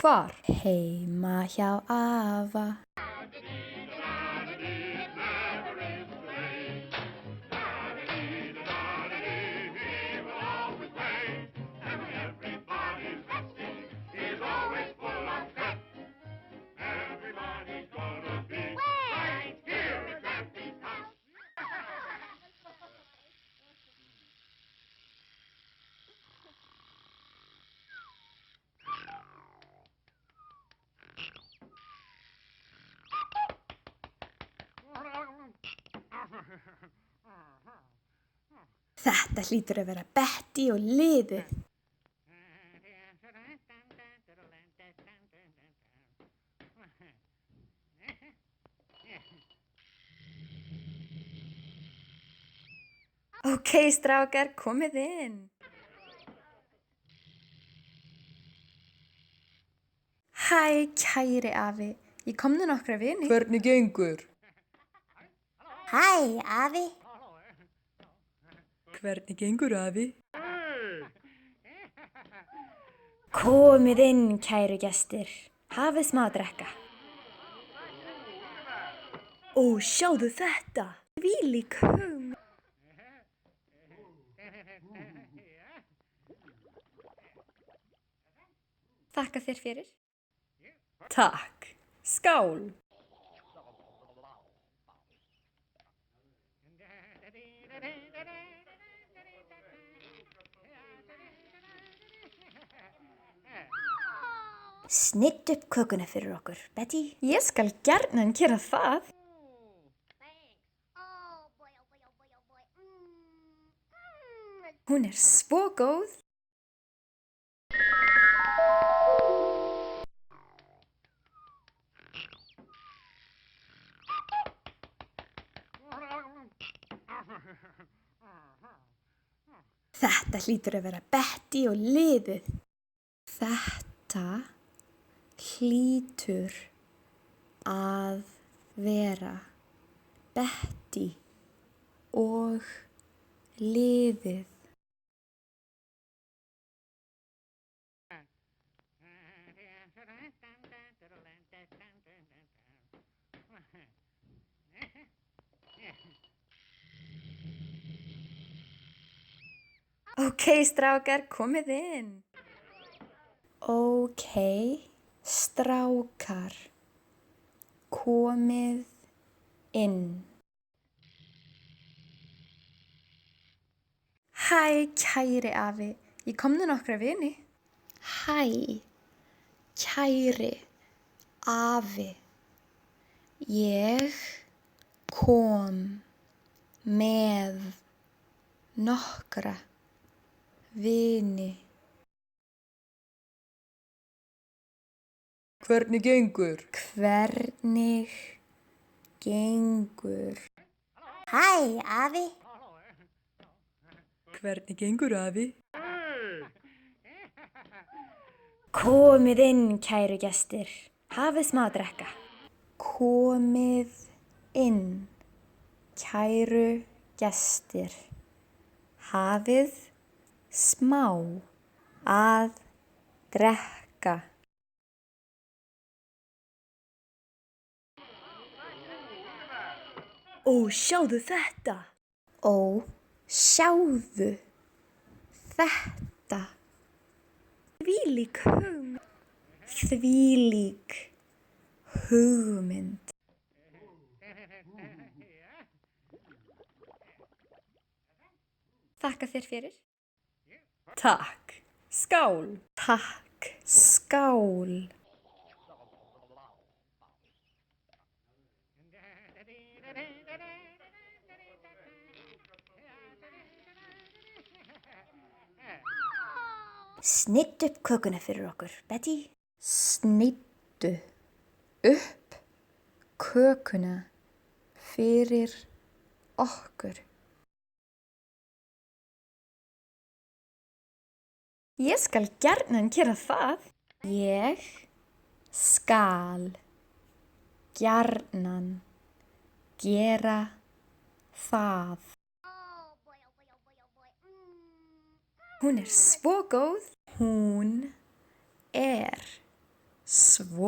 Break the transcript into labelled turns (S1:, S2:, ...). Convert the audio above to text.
S1: Hvar? Heima hjá afa. Þetta hlýtur að vera Betty og liðið. Ókei, strákar, komið inn. Hæ, kæri afi. Ég kom með nokkra vini.
S2: Hvernig gengur?
S3: Hæ, afi.
S2: Hvernig gengur, afi?
S1: Komið inn, kæru gestir. Hafið smá að drekka. Ó, sjáðu þetta. Þvílík hugmynd. Þakka þér fyrir.
S2: Takk. Skál.
S1: Snitt upp kökuna fyrir okkur, Betty. Ég skal gjarnan gera það. Hún er svo góð. Þetta hlýtur að vera Betty og liðið. Þetta hlýtur að vera Betty og liðið. Ókei, strákar, komið inn. Ókei, strákar, komið inn. Hæ, kæri afi. Ég kom með nokkra vini. Hæ, kæri afi. Ég kom með nokkra vini.
S2: Hvernig gengur?
S1: Hvernig gengur?
S3: Hæ, afi.
S2: Hvernig gengur, afi?
S1: Komið inn, kæru gestir. Hafið smá að drekka. Komið inn, kæru gestir. Hafið smá að drekka. Ó, sjáðu þetta. Ó, sjáðu þetta. Þvílík hugmynd. Þvílík hugmynd. Þakka þér fyrir.
S2: Takk. Skál.
S1: Takk, skál. Snitt upp kökuna fyrir okkur, Betty. Snittu upp kökuna fyrir okkur. Ég skal gjarnan gera það. Ég skal gjarnan gera það. Hún er svo góð. Hún er
S2: Svo.